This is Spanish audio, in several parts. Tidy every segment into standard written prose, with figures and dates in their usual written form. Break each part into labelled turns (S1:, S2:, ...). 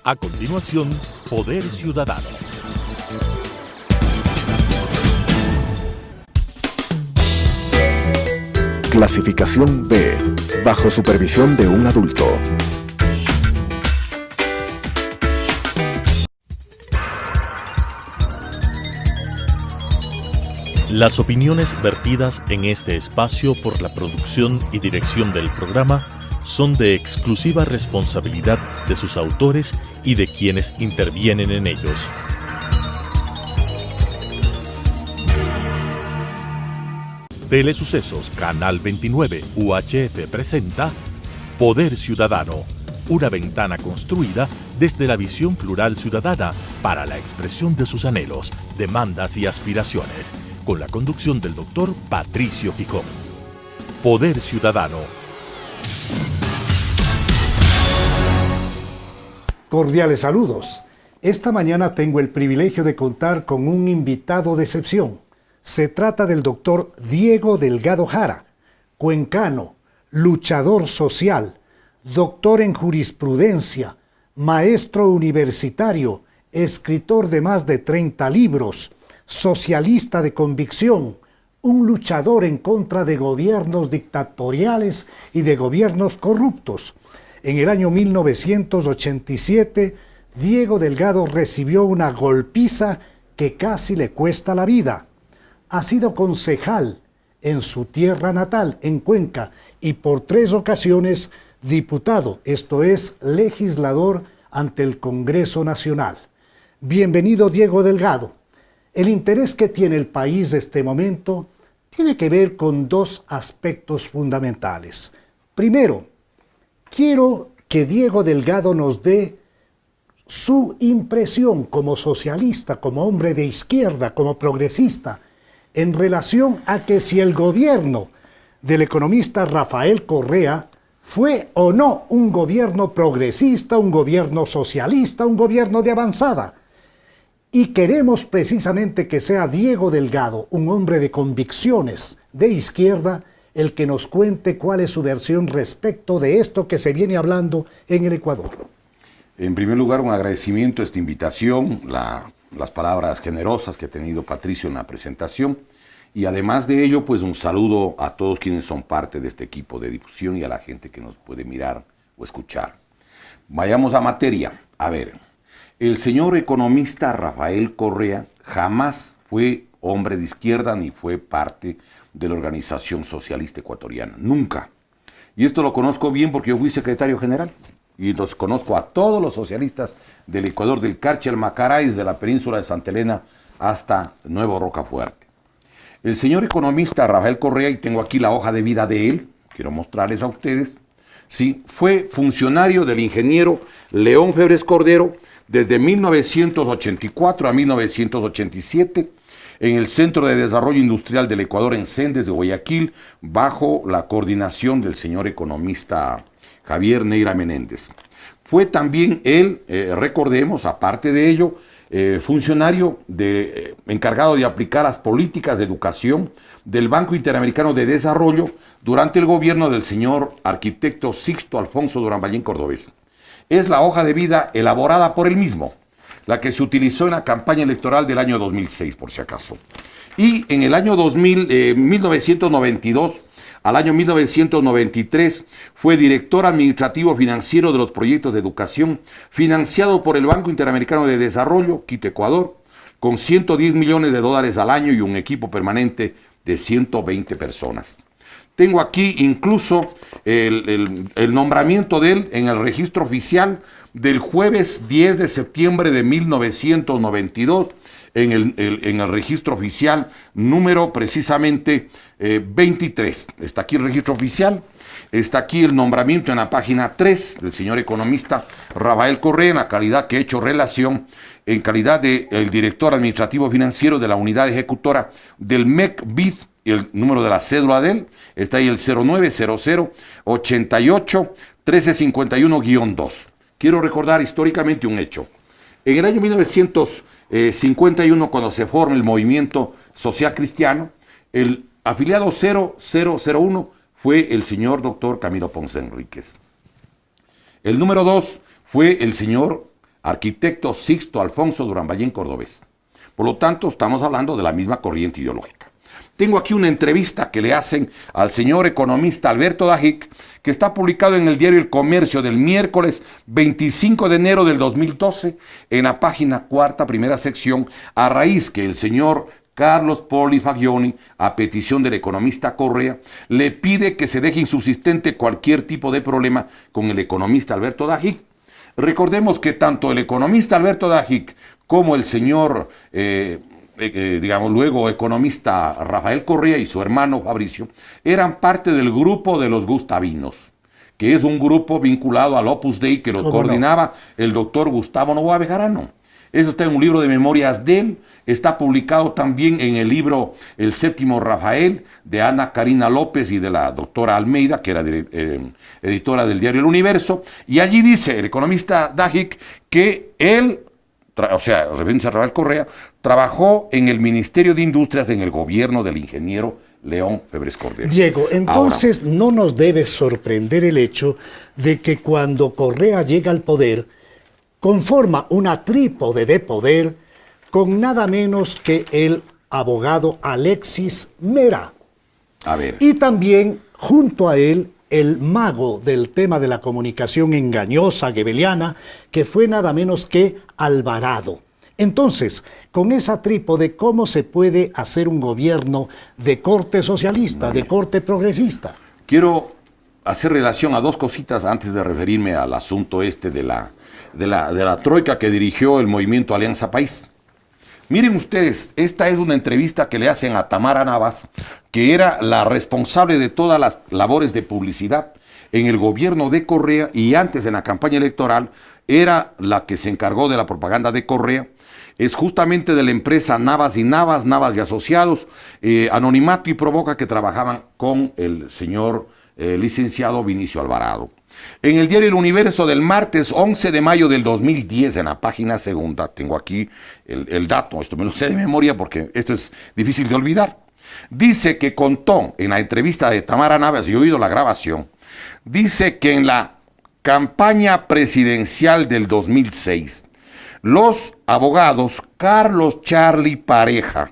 S1: A continuación, Poder Ciudadano.
S2: Clasificación B, bajo supervisión de un adulto.
S1: Las opiniones vertidas en este espacio por la producción y dirección del programa son de exclusiva responsabilidad de sus autores y de quienes intervienen en ellos. Telesucesos Canal 29 UHF presenta Poder Ciudadano, una ventana construida desde la visión plural ciudadana para la expresión de sus anhelos, demandas y aspiraciones, con la conducción del doctor Patricio Picón. Poder Ciudadano.
S3: Cordiales saludos. Esta mañana tengo el privilegio de contar con un invitado de excepción. Se trata del doctor Diego Delgado Jara, cuencano, luchador social, doctor en jurisprudencia, maestro universitario, escritor de más de 30 libros, socialista de convicción, un luchador en contra de gobiernos dictatoriales y de gobiernos corruptos. En el año 1987, Diego Delgado recibió una golpiza que casi le cuesta la vida. Ha sido concejal en su tierra natal, en Cuenca, y por 3 ocasiones diputado, esto es, legislador ante el Congreso Nacional. Bienvenido, Diego Delgado. El interés que tiene el país de este momento tiene que ver con 2 aspectos fundamentales. Primero, quiero que Diego Delgado nos dé su impresión como socialista, como hombre de izquierda, como progresista, en relación a que si el gobierno del economista Rafael Correa fue o no un gobierno progresista, un gobierno socialista, un gobierno de avanzada. Y queremos precisamente que sea Diego Delgado, un hombre de convicciones de izquierda, el que nos cuente cuál es su versión respecto de esto que se viene hablando en el Ecuador.
S4: En primer lugar, un agradecimiento a esta invitación, las palabras generosas que ha tenido Patricio en la presentación, y además de ello, pues un saludo a todos quienes son parte de este equipo de difusión y a la gente que nos puede mirar o escuchar. Vayamos a materia. A ver, el señor economista Rafael Correa jamás fue hombre de izquierda ni fue parte de la Organización Socialista Ecuatoriana, nunca. Y esto lo conozco bien porque yo fui secretario general y los conozco a todos los socialistas del Ecuador, del Carchi al Macará, desde la península de Santa Elena hasta Nuevo Rocafuerte. El señor economista Rafael Correa, y tengo aquí la hoja de vida de él, quiero mostrarles a ustedes, sí, fue funcionario del ingeniero León Febres Cordero desde 1984 a 1987 en el Centro de Desarrollo Industrial del Ecuador en Sendes de Guayaquil, bajo la coordinación del señor economista Javier Neira Menéndez. Fue también él, recordemos, aparte de ello, funcionario encargado de aplicar las políticas de educación del Banco Interamericano de Desarrollo durante el gobierno del señor arquitecto Sixto Alfonso Durán Ballén Cordobés. Es la hoja de vida elaborada por él mismo, la que se utilizó en la campaña electoral del año 2006, por si acaso. Y en el año 1992 al año 1993 fue director administrativo financiero de los proyectos de educación financiado por el Banco Interamericano de Desarrollo, Quito, Ecuador, con $110 millones al año y un equipo permanente de 120 personas. Tengo aquí incluso el nombramiento de él en el registro oficial del jueves 10 de septiembre de 1992, en el registro oficial número precisamente 23. Está aquí el registro oficial, está aquí el nombramiento en la página 3 del señor economista Rafael Correa, en la calidad que he hecho relación, en calidad de el director administrativo financiero de la unidad ejecutora del MEC-BID, el número de la cédula de él, está ahí el 0900-88-1351-2. Quiero recordar históricamente un hecho. En el año 1951, cuando se forma el movimiento social cristiano, el afiliado 0001 fue el señor doctor Camilo Ponce Enríquez. El número 2 fue el señor arquitecto Sixto Alfonso Durán Ballén Cordobés. Por lo tanto, estamos hablando de la misma corriente ideológica. Tengo aquí una entrevista que le hacen al señor economista Alberto Dajic, que está publicado en el diario El Comercio del miércoles 25 de enero del 2012, en la página cuarta, primera sección, a raíz que el señor Carlos Poli Fagioni, a petición del economista Correa, le pide que se deje insubsistente cualquier tipo de problema con el economista Alberto Dajic. Recordemos que tanto el economista Alberto Dajic como el señor digamos, luego economista Rafael Correa y su hermano Fabricio, eran parte del grupo de los Gustavinos, que es un grupo vinculado al Opus Dei que lo coordinaba el doctor Gustavo Noboa Bejarano. Eso está en un libro de memorias de él, está publicado también en el libro El Séptimo Rafael, de Ana Karina López y de la doctora Almeida, que era editora del diario El Universo, y allí dice el economista Dajic que él, o sea, refiriéndose a Rafael Correa, trabajó en el Ministerio de Industrias en el gobierno del ingeniero León Febres Cordero.
S3: Diego, entonces no nos debe sorprender el hecho de que cuando Correa llega al poder, conforma una trípode de poder con nada menos que el abogado Alexis Mera.
S4: A ver.
S3: Y también, junto a él, el mago del tema de la comunicación engañosa gebeliana, que fue nada menos que Alvarado. Entonces, con esa trípode, ¿cómo se puede hacer un gobierno de corte socialista, de corte progresista?
S4: Quiero hacer relación a dos cositas antes de referirme al asunto este de la troika que dirigió el movimiento Alianza País. Miren ustedes, esta es una entrevista que le hacen a Tamara Navas, que era la responsable de todas las labores de publicidad en el gobierno de Correa y antes en la campaña electoral era la que se encargó de la propaganda de Correa. Es justamente de la empresa Navas y Navas, Navas y Asociados, Anonimato y Provoca, que trabajaban con el señor licenciado Vinicio Alvarado. En el diario El Universo del martes 11 de mayo del 2010, en la página segunda, tengo aquí el dato, esto me lo sé de memoria porque esto es difícil de olvidar. Dice que contó en la entrevista de Tamara Navas, y he oído la grabación, dice que en la campaña presidencial del 2006, los abogados Carlos Charlie Pareja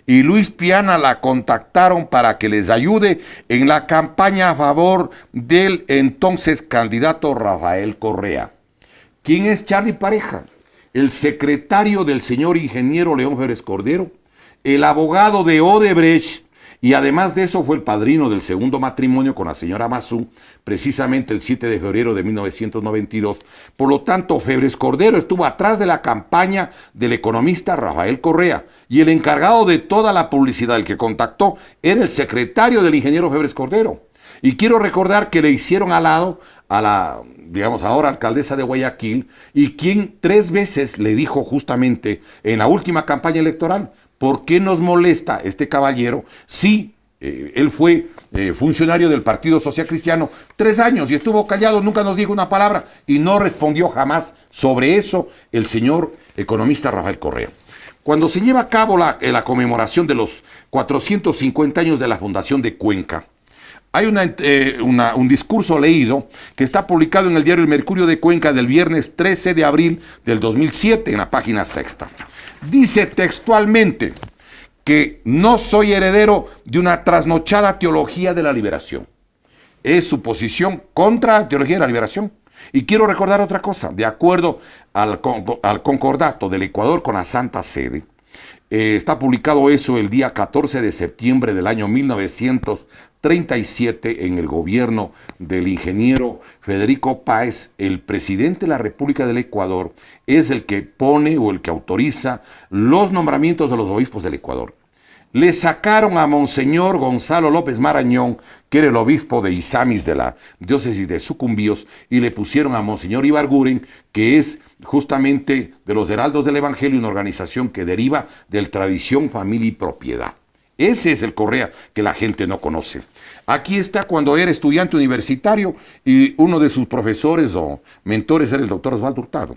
S4: y Luis Piana la contactaron para que les ayude en la campaña a favor del entonces candidato Rafael Correa. ¿Quién es Charlie Pareja? El secretario del señor ingeniero León Febres Cordero, el abogado de Odebrecht, y además de eso fue el padrino del segundo matrimonio con la señora Mazú, precisamente el 7 de febrero de 1992. Por lo tanto, Febres Cordero estuvo atrás de la campaña del economista Rafael Correa, y el encargado de toda la publicidad, el que contactó, era el secretario del ingeniero Febres Cordero. Y quiero recordar que le hicieron al lado a la, digamos, ahora alcaldesa de Guayaquil, y quien 3 veces le dijo justamente en la última campaña electoral: ¿por qué nos molesta este caballero si él fue funcionario del Partido Social Cristiano 3 años y estuvo callado, nunca nos dijo una palabra y no respondió jamás sobre eso el señor economista Rafael Correa? Cuando se lleva a cabo la conmemoración de los 450 años de la fundación de Cuenca, hay un discurso leído que está publicado en el diario El Mercurio de Cuenca del viernes 13 de abril del 2007 en la página sexta. Dice textualmente que no soy heredero de una trasnochada teología de la liberación. Es su posición contra la teología de la liberación. Y quiero recordar otra cosa. De acuerdo al concordato del Ecuador con la Santa Sede, está publicado eso el día 14 de septiembre del año 1937 en el gobierno del ingeniero Federico Páez. El presidente de la República del Ecuador es el que pone o el que autoriza los nombramientos de los obispos del Ecuador. Le sacaron a Monseñor Gonzalo López Marañón, que era el obispo de Izamis de la diócesis de Sucumbíos, y le pusieron a Monseñor Ibarguren, que es justamente de los Heraldos del Evangelio, una organización que deriva del Tradición, Familia y Propiedad. Ese es el Correa que la gente no conoce. Aquí está cuando era estudiante universitario y uno de sus profesores o mentores era el doctor Osvaldo Hurtado.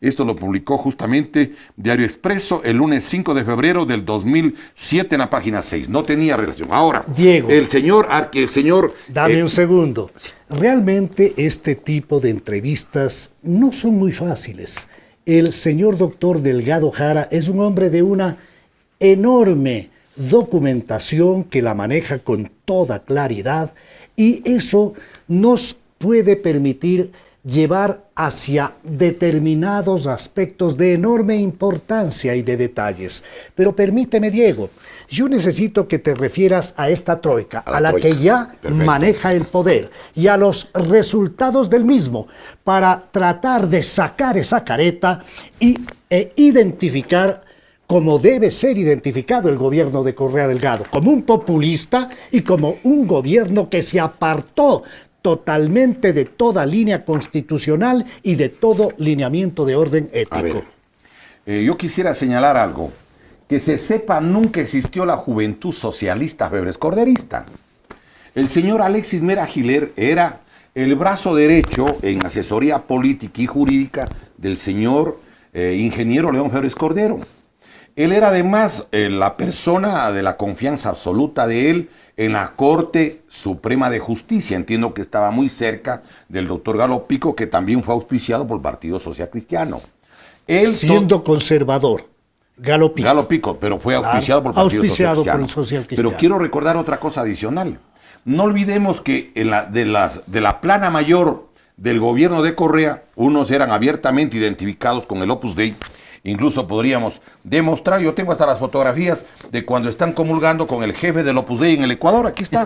S4: Esto lo publicó justamente Diario Expreso el lunes 5 de febrero del 2007 en la página 6. No tenía relación. Ahora,
S3: Diego,
S4: el señor...
S3: Dame un segundo. Realmente este tipo de entrevistas no son muy fáciles. el señor doctor Delgado Jara es un hombre de una enorme documentación que la maneja con toda claridad y eso nos puede permitir llevar hacia determinados aspectos de enorme importancia y de detalles. Pero permíteme, Diego, yo necesito que te refieras a esta troika, a la que ya maneja el poder y a los resultados del mismo, para tratar de sacar esa careta e identificar como debe ser identificado el gobierno de Correa Delgado, como un populista y como un gobierno que se apartó totalmente de toda línea constitucional y de todo lineamiento de orden ético.
S4: A ver, yo quisiera señalar algo. Que se sepa, nunca existió la juventud socialista Febres Corderista. El señor Alexis Mera Giler era el brazo derecho en asesoría política y jurídica del señor ingeniero León Febres Cordero. Él era además la persona de la confianza absoluta de él en la Corte Suprema de Justicia. Entiendo que estaba muy cerca del doctor Galo Pico, que también fue auspiciado por el Partido Social Cristiano. Él
S3: siendo conservador, Galo Pico,
S4: pero fue auspiciado por el Partido
S3: Social Cristiano.
S4: Pero quiero recordar otra cosa adicional. No olvidemos que de la plana mayor del gobierno de Correa, unos eran abiertamente identificados con el Opus Dei. Incluso podríamos demostrar, yo tengo hasta las fotografías de cuando están comulgando con el jefe del Opus Dei en el Ecuador. Aquí está.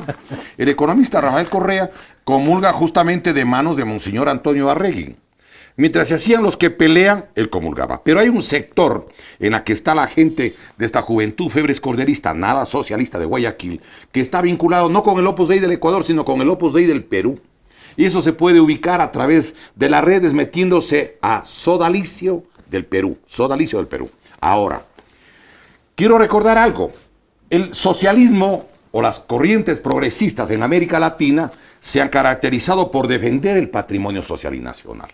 S4: El economista Rafael Correa comulga justamente de manos de Monseñor Antonio Arregui. Mientras se hacían los que pelean, él comulgaba. Pero hay un sector en la que está la gente de esta juventud Febres Corderista, nada socialista de Guayaquil, que está vinculado no con el Opus Dei del Ecuador, sino con el Opus Dei del Perú. Y eso se puede ubicar a través de las redes metiéndose a Sodalicio del Perú. Sodalicio del Perú. Ahora, quiero recordar algo. El socialismo o las corrientes progresistas en América Latina se han caracterizado por defender el patrimonio social y nacional.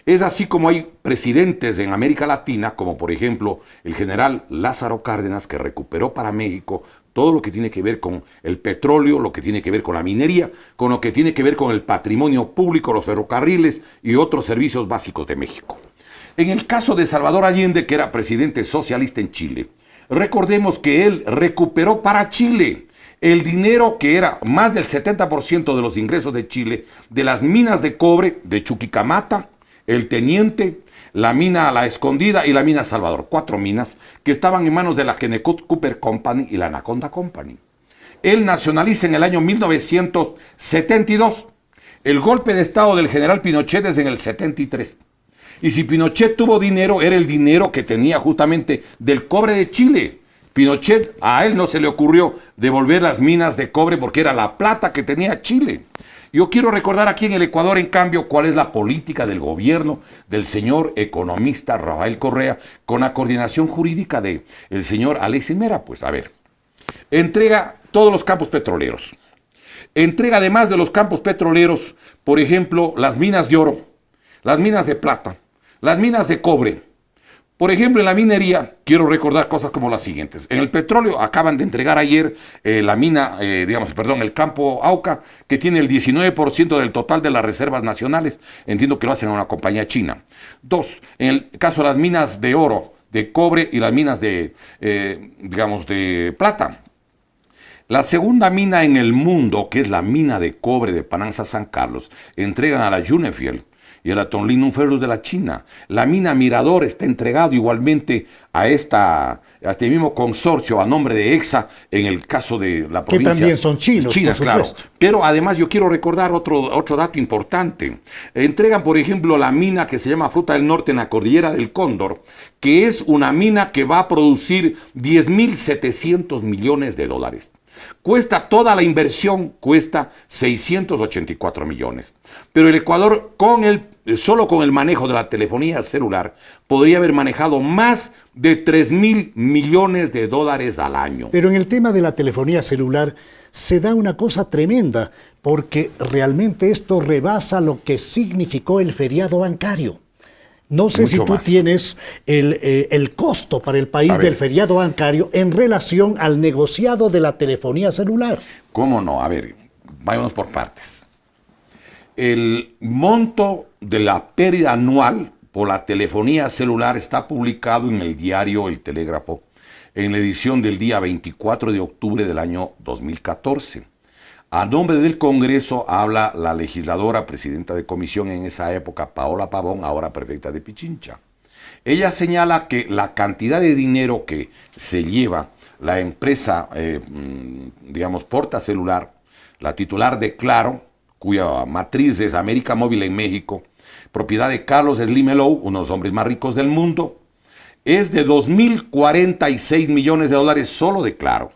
S4: Es así como hay presidentes en América Latina, como por ejemplo el general Lázaro Cárdenas, que recuperó para México todo lo que tiene que ver con el petróleo, lo que tiene que ver con la minería, con lo que tiene que ver con el patrimonio público, los ferrocarriles y otros servicios básicos de México. En el caso de Salvador Allende, que era presidente socialista en Chile, recordemos que él recuperó para Chile el dinero que era más del 70% de los ingresos de Chile, de las minas de cobre de Chuquicamata, el Teniente, la mina La Escondida y la mina Salvador. 4 minas que estaban en manos de la Kennecott Cooper Company y la Anaconda Company. Él nacionaliza en el año 1972. El golpe de estado del general Pinochet es en el 73. Y si Pinochet tuvo dinero, era el dinero que tenía justamente del cobre de Chile. Pinochet, a él no se le ocurrió devolver las minas de cobre porque era la plata que tenía Chile. Yo quiero recordar aquí en el Ecuador, en cambio, cuál es la política del gobierno del señor economista Rafael Correa con la coordinación jurídica del señor Alexis Mera. Pues a ver, entrega todos los campos petroleros. Entrega además de los campos petroleros, por ejemplo, las minas de oro, las minas de plata, las minas de cobre. Por ejemplo, en la minería, quiero recordar cosas como las siguientes. En el petróleo acaban de entregar ayer el campo Auca, que tiene el 19% del total de las reservas nacionales. Entiendo que lo hacen a una compañía china. 2, en el caso de las minas de oro, de cobre y las minas de plata. La segunda mina en el mundo, que es la mina de cobre de Pananza San Carlos, entregan a la Junefiel y a la Tonlin Ferrous de la China. La mina Mirador está entregado igualmente a este mismo consorcio a nombre de EXA en el caso de la provincia.
S3: Que también son chinos, por supuesto.
S4: Claro. Pero además yo quiero recordar otro dato importante. Entregan, por ejemplo, la mina que se llama Fruta del Norte en la Cordillera del Cóndor, que es una mina que va a producir 10.700 millones de dólares. Cuesta toda la inversión, cuesta 684 millones. Pero el Ecuador, solo con el manejo de la telefonía celular, podría haber manejado más de 3.000 millones de dólares al año.
S3: Pero en el tema de la telefonía celular se da una cosa tremenda, porque realmente esto rebasa lo que significó el feriado bancario. No sé si tú tienes el costo para el país del feriado bancario en relación al negociado de la telefonía celular.
S4: ¿Cómo no? A ver, vayamos por partes. El monto de la pérdida anual por la telefonía celular está publicado en el diario El Telégrafo, en la edición del día 24 de octubre del año 2014. A nombre del Congreso habla la legisladora, presidenta de comisión en esa época, Paola Pavón, ahora prefecta de Pichincha. Ella señala que la cantidad de dinero que se lleva la empresa, Porta Celular, la titular de Claro, cuya matriz es América Móvil en México, propiedad de Carlos Slim Helou, uno de los hombres más ricos del mundo, es de 2.046 millones de dólares solo de Claro.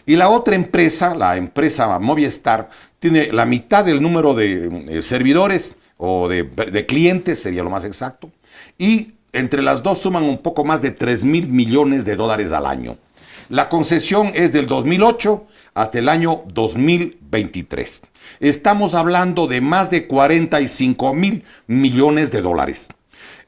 S4: Y la otra empresa, la empresa Movistar, tiene la mitad del número de servidores o de clientes, sería lo más exacto, y entre las dos suman un poco más de 3.000 millones de dólares al año. La concesión es del 2008 hasta el año 2023. Estamos hablando de más de 45.000 millones de dólares.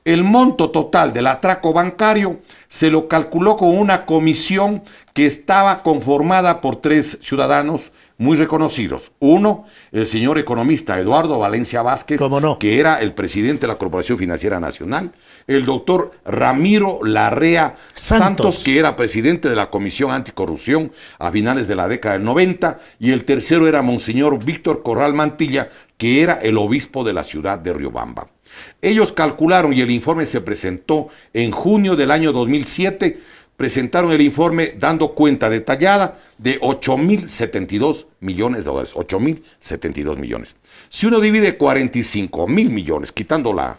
S4: El monto total del atraco bancario se lo calculó con una comisión que estaba conformada por 3 ciudadanos muy reconocidos. Uno, el señor economista Eduardo Valencia Vázquez, que era el presidente de la Corporación Financiera Nacional. El doctor Ramiro Larrea Santos, que era presidente de la Comisión Anticorrupción a finales de la década del 90. Y el tercero era monseñor Víctor Corral Mantilla, que era el obispo de la ciudad de Riobamba. Ellos calcularon, y el informe se presentó en junio del año 2007, presentaron el informe dando cuenta detallada de 8.072 millones de dólares. 8.072 millones. Si uno divide 45.000 millones, quitando la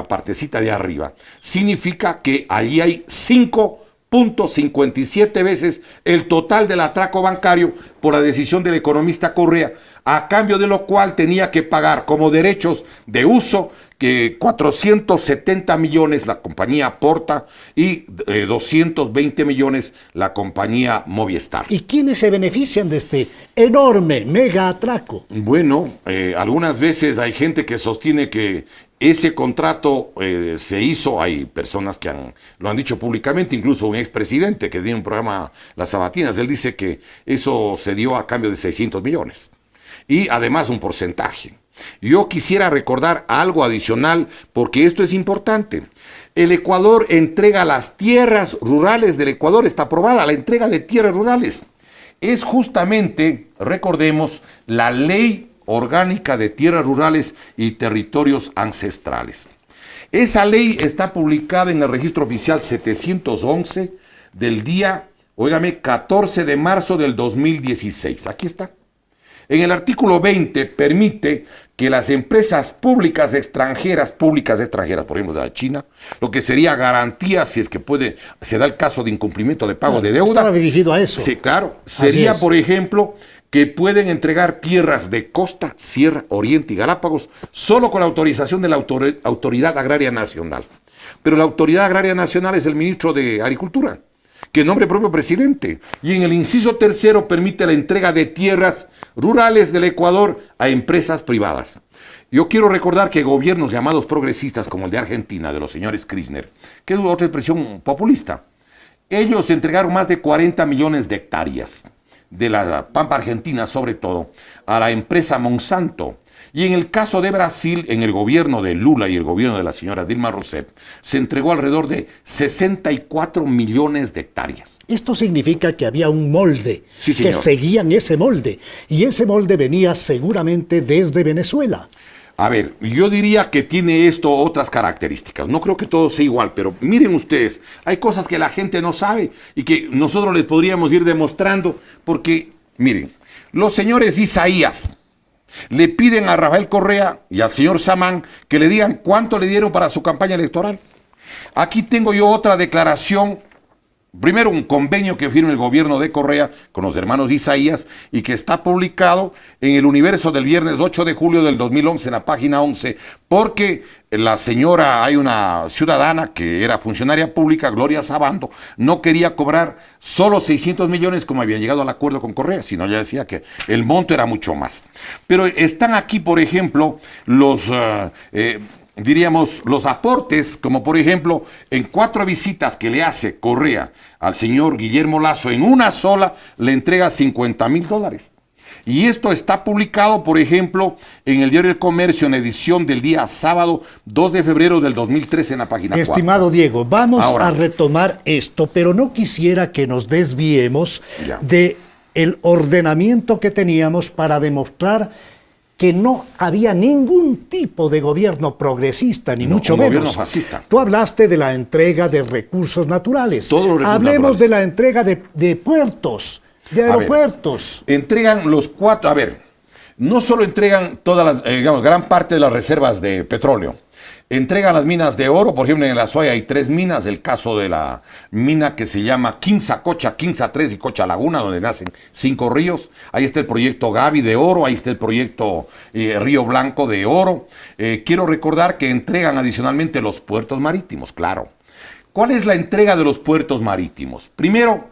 S4: partecita de arriba, significa que allí hay 5.57 veces el total del atraco bancario por la decisión del economista Correa, a cambio de lo cual tenía que pagar como derechos de uso que 470 millones la compañía Porta y 220 millones la compañía Movistar.
S3: ¿Y quiénes se benefician de este enorme mega atraco?
S4: Bueno, algunas veces hay gente que sostiene que ese contrato se hizo, hay personas que lo han dicho públicamente, incluso un expresidente que tiene un programa Las Sabatinas, él dice que eso se dio a cambio de 600 millones. Y además un porcentaje. Yo quisiera recordar algo adicional porque esto es importante. El Ecuador entrega las tierras rurales del Ecuador, está aprobada la entrega de tierras rurales. Es justamente, recordemos, la Ley Orgánica de Tierras Rurales y Territorios Ancestrales. Esa ley está publicada en el Registro Oficial 711 del día, 14 de marzo del 2016. Aquí está. En el artículo 20 permite que las empresas públicas extranjeras, por ejemplo de la China, lo que sería garantía si es que se da el caso de incumplimiento de pago de deuda.
S3: Estaba dirigido a eso.
S4: Sí, claro. Sería, por ejemplo, que pueden entregar tierras de costa, sierra, oriente y Galápagos solo con la autorización de la Autoridad Agraria Nacional. Pero la Autoridad Agraria Nacional es el ministro de Agricultura, que nombre propio presidente. Y en el inciso tercero permite la entrega de tierras rurales del Ecuador a empresas privadas. Yo quiero recordar que gobiernos llamados progresistas, como el de Argentina, de los señores Kirchner, que es otra expresión populista, ellos entregaron más de 40 millones de hectáreas de la pampa argentina, sobre todo, a la empresa Monsanto. Y en el caso de Brasil, en el gobierno de Lula y el gobierno de la señora Dilma Rousseff, se entregó alrededor de 64 millones de hectáreas.
S3: Esto significa que había un molde,
S4: sí,
S3: que seguían ese molde, y ese molde venía seguramente desde Venezuela.
S4: A ver, yo diría que tiene esto otras características. No creo que todo sea igual, pero miren ustedes, hay cosas que la gente no sabe y que nosotros les podríamos ir demostrando, porque, miren, los señores Isaías le piden a Rafael Correa y al señor Samán que le digan cuánto le dieron para su campaña electoral. Aquí tengo yo otra declaración. Primero, un convenio que firma el gobierno de Correa con los hermanos Isaías y que está publicado en el Universo del viernes 8 de julio del 2011 en la página 11, porque hay una ciudadana que era funcionaria pública, Gloria Sabando, no quería cobrar solo 600 millones como había llegado al acuerdo con Correa, sino ya decía que el monto era mucho más. Pero están aquí, por ejemplo, los aportes, como por ejemplo, en 4 visitas que le hace Correa al señor Guillermo Lasso, en una sola le entrega $50,000. Y esto está publicado, por ejemplo, en el diario El Comercio, en edición del día sábado 2 de febrero del 2013, en la página 4.
S3: Estimado Diego, vamos
S4: Ahora,
S3: a retomar esto, pero no quisiera que nos desviemos de el ordenamiento que teníamos para demostrar que no había ningún tipo de gobierno progresista, ni mucho menos.
S4: Gobierno fascista.
S3: Tú hablaste de la entrega de recursos naturales. Hablemos de la entrega de puertos, de aeropuertos.
S4: Entregan los 4, no solo entregan todas las, gran parte de las reservas de petróleo, entregan las minas de oro. Por ejemplo, en el Azuay hay 3 minas, el caso de la mina que se llama Quinza Cocha, Quinza 3 y Cocha Laguna, donde nacen 5 ríos. Ahí está el proyecto Gavi de oro, ahí está el proyecto Río Blanco de oro. Quiero recordar que entregan adicionalmente los puertos marítimos, claro. ¿Cuál es la entrega de los puertos marítimos? Primero,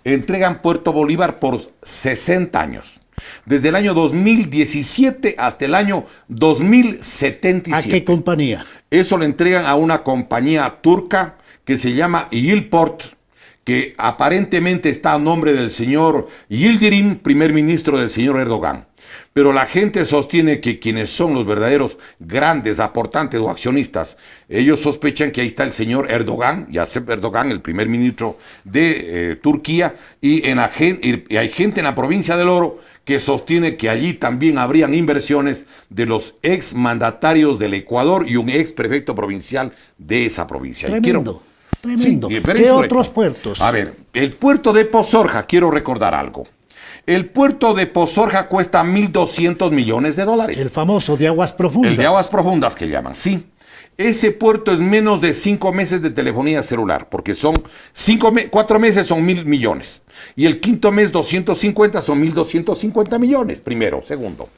S4: entregan Puerto Bolívar por 60 años. Desde el año 2017 hasta el año 2077.
S3: ¿A qué compañía?
S4: Eso le entregan a una compañía turca que se llama Yilport, que aparentemente está a nombre del señor Yildirim, primer ministro del señor Erdogan. Pero la gente sostiene que quienes son los verdaderos grandes aportantes o accionistas, ellos sospechan que ahí está el señor Erdogan, Recep Erdogan, el primer ministro de Turquía, y hay gente en la provincia del Oro que sostiene que allí también habrían inversiones de los ex mandatarios del Ecuador y un ex prefecto provincial de esa provincia.
S3: Tremendo. Tremendo.
S4: Sí,
S3: ¿Qué otros puertos?
S4: El puerto de Pozorja, quiero recordar algo. El puerto de Pozorja cuesta $1.200 millones. El
S3: famoso de aguas profundas.
S4: El de aguas profundas que llaman, sí. Ese puerto es menos de 5 meses de telefonía celular, porque son 4 meses son 1.000 millones. Y el quinto mes 250 son 1.250 millones, primero. Segundo,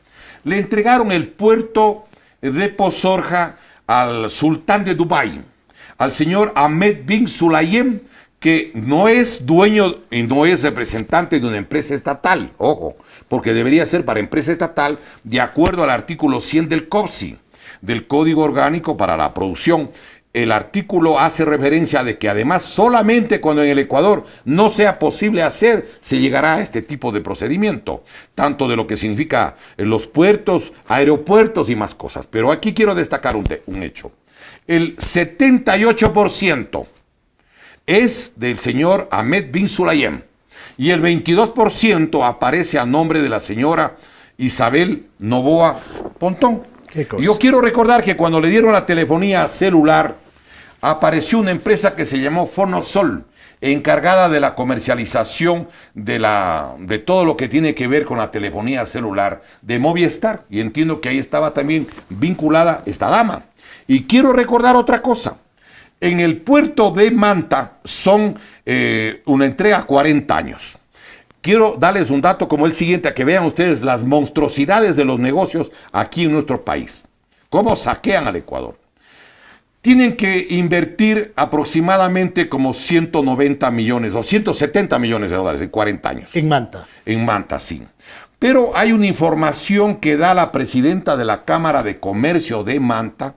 S4: le entregaron el puerto de Pozorja al sultán de Dubái, al señor Ahmed bin Sulayem, que no es dueño y no es representante de una empresa estatal, ojo, porque debería ser para empresa estatal de acuerdo al artículo 100 del COPSI, del Código Orgánico para la Producción. El artículo hace referencia de que además solamente cuando en el Ecuador no sea posible hacer, se llegará a este tipo de procedimiento, tanto de lo que significa los puertos, aeropuertos y más cosas. Pero aquí quiero destacar un hecho. El 78% es del señor Ahmed bin Sulayem y el 22% aparece a nombre de la señora Isabel Noboa Pontón. Yo quiero recordar que cuando le dieron la telefonía celular, apareció una empresa que se llamó Fonosol, encargada de la comercialización de todo lo que tiene que ver con la telefonía celular de Movistar. Y entiendo que ahí estaba también vinculada esta dama. Y quiero recordar otra cosa. En el puerto de Manta son una entrega a 40 años. Quiero darles un dato como el siguiente, a que vean ustedes las monstruosidades de los negocios aquí en nuestro país. Cómo saquean al Ecuador. Tienen que invertir aproximadamente como 190 millones o 170 millones de dólares en 40 años.
S3: En Manta.
S4: En Manta, sí. Pero hay una información que da la presidenta de la Cámara de Comercio de Manta,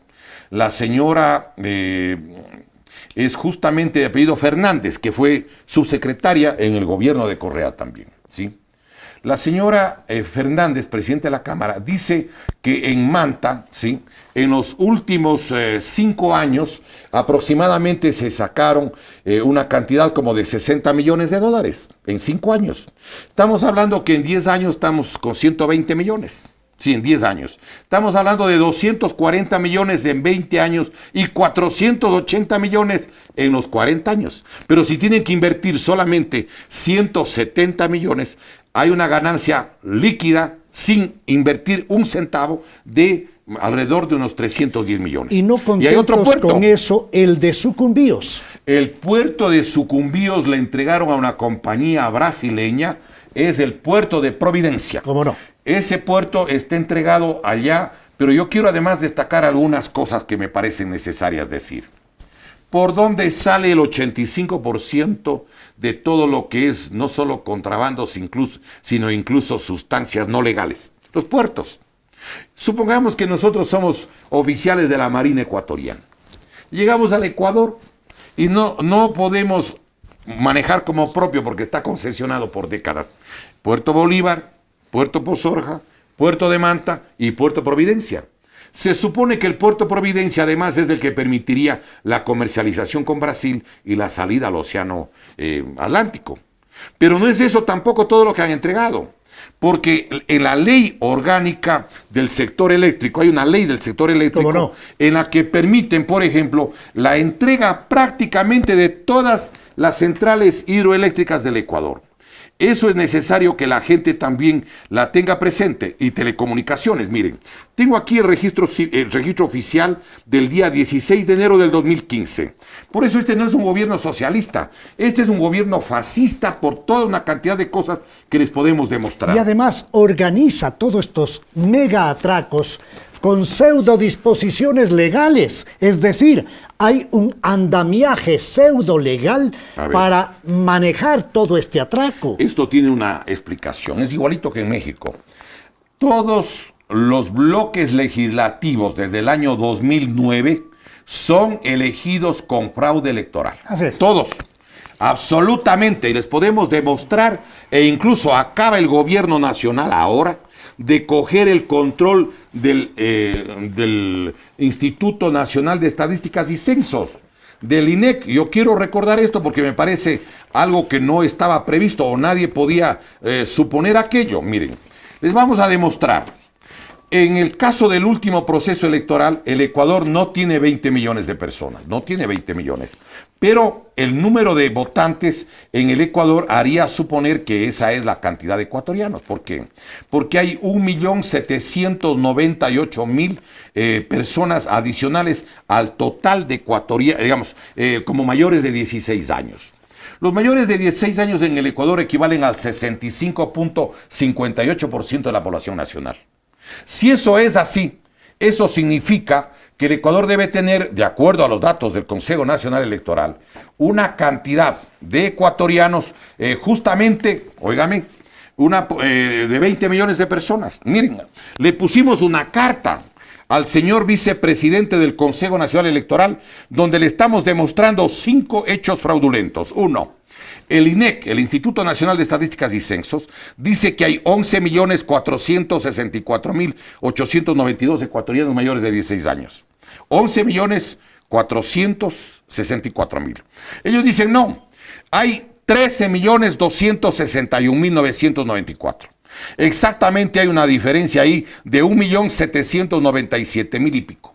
S4: la señora es justamente de apellido Fernández, que fue subsecretaria en el gobierno de Correa también, ¿sí? La señora Fernández, presidenta de la Cámara, dice que en Manta, ¿sí?, en los últimos 5 años aproximadamente se sacaron una cantidad como de 60 millones de dólares en 5 años. Estamos hablando que en 10 años estamos con 120 millones. Sí, en 10 años. Estamos hablando de 240 millones en 20 años y 480 millones en los 40 años. Pero si tienen que invertir solamente 170 millones, hay una ganancia líquida sin invertir un centavo de alrededor de unos 310 millones.
S3: Y no contentos con eso, el de Sucumbíos.
S4: El puerto de Sucumbíos le entregaron a una compañía brasileña, es el puerto de Providencia.
S3: ¿Cómo no?
S4: Ese puerto está entregado allá, pero yo quiero además destacar algunas cosas que me parecen necesarias decir. ¿Por dónde sale el 85% de todo lo que es no solo contrabandos, sino incluso sustancias no legales? Los puertos. Supongamos que nosotros somos oficiales de la Marina ecuatoriana. Llegamos al Ecuador y no podemos manejar como propio porque está concesionado por décadas Puerto Bolívar, Puerto Pozorja, Puerto de Manta y Puerto Providencia. Se supone que el Puerto Providencia además es el que permitiría la comercialización con Brasil y la salida al Océano Atlántico. Pero no es eso tampoco todo lo que han entregado, porque en la ley orgánica del sector eléctrico, hay una ley del sector eléctrico en la que permiten, por ejemplo, la entrega prácticamente de todas las centrales hidroeléctricas del Ecuador. Eso es necesario que la gente también la tenga presente. Y telecomunicaciones, miren, tengo aquí el registro oficial del día 16 de enero del 2015. Por eso este no es un gobierno socialista, este es un gobierno fascista por toda una cantidad de cosas que les podemos demostrar.
S3: Y además organiza todos estos mega atracos con pseudo disposiciones legales, es decir, hay un andamiaje pseudo legal para manejar todo este atraco.
S4: Esto tiene una explicación, es igualito que en México. Todos los bloques legislativos desde el año 2009 son elegidos con fraude electoral.
S3: Así es.
S4: Todos, absolutamente, y les podemos demostrar, e incluso acaba el gobierno nacional ahora de coger el control del Instituto Nacional de Estadísticas y Censos, del INEC. Yo quiero recordar esto porque me parece algo que no estaba previsto o nadie podía suponer aquello. Miren, les vamos a demostrar. En el caso del último proceso electoral, el Ecuador no tiene 20 millones de personas, no tiene 20 millones, pero el número de votantes en el Ecuador haría suponer que esa es la cantidad de ecuatorianos. ¿Por qué? Porque hay 1.798.000 personas adicionales al total de ecuatorianos, digamos, como mayores de 16 años. Los mayores de 16 años en el Ecuador equivalen al 65.58% de la población nacional. Si eso es así, eso significa que el Ecuador debe tener, de acuerdo a los datos del Consejo Nacional Electoral, una cantidad de ecuatorianos, justamente, óigame, de 20 millones de personas. Miren, le pusimos una carta al señor vicepresidente del Consejo Nacional Electoral, donde le estamos demostrando 5 hechos fraudulentos. 1. El INEC, el Instituto Nacional de Estadísticas y Censos, dice que hay 11.464.892 ecuatorianos mayores de 16 años. 11.464.000. Ellos dicen no, hay 13.261.994. Exactamente hay una diferencia ahí de 1.797.000 y pico.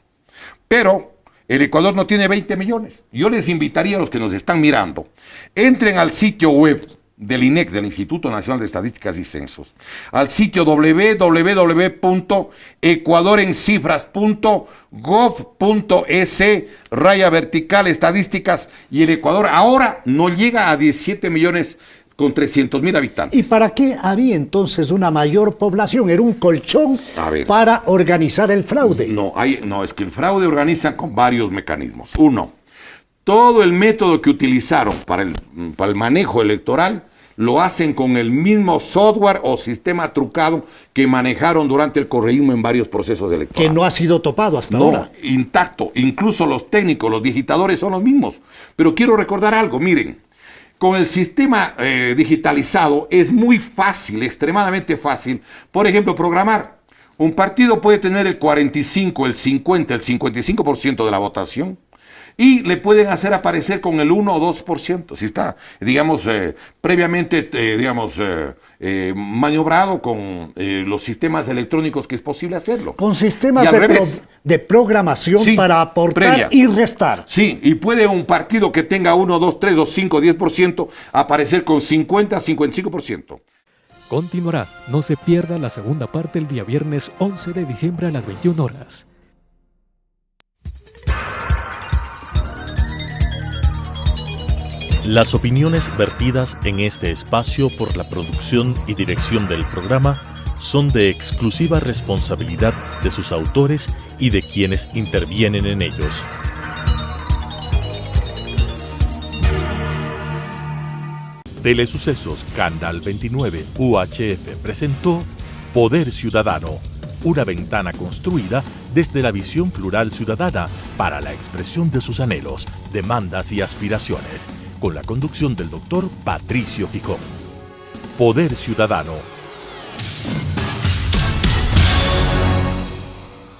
S4: Pero el Ecuador no tiene 20 millones. Yo les invitaría a los que nos están mirando, entren al sitio web del INEC, del Instituto Nacional de Estadísticas y Censos, al sitio www.ecuadorencifras.gov.es/vertical estadísticas, y el Ecuador ahora no llega a 17 millones con 300.000 habitantes.
S3: ¿Y para qué había entonces una mayor población? ¿Era un colchón para organizar el fraude?
S4: No, es que el fraude organizan con varios mecanismos. 1, todo el método que utilizaron para el manejo electoral lo hacen con el mismo software o sistema trucado que manejaron durante el correísmo en varios procesos electorales.
S3: Que no ha sido topado hasta ahora.
S4: Intacto. Incluso los técnicos, los digitadores son los mismos. Pero quiero recordar algo, miren. Con el sistema digitalizado es muy fácil, extremadamente fácil, por ejemplo, programar. Un partido puede tener el 45, el 50, el 55% de la votación y le pueden hacer aparecer con el 1 o 2%, si está, digamos, previamente, maniobrado con los sistemas electrónicos que es posible hacerlo.
S3: Con sistemas de programación para aportar y restar.
S4: Sí, y puede un partido que tenga 1, 2, 3, 2, 5, 10% aparecer con 50, 55%.
S5: Continuará. No se pierda la segunda parte el día viernes 11 de diciembre a las 21 horas.
S1: Las opiniones vertidas en este espacio por la producción y dirección del programa son de exclusiva responsabilidad de sus autores y de quienes intervienen en ellos. Telesucesos Canal 29 UHF presentó Poder Ciudadano, una ventana construida desde la visión plural ciudadana para la expresión de sus anhelos, demandas y aspiraciones, con la conducción del doctor Patricio Gijón. Poder Ciudadano.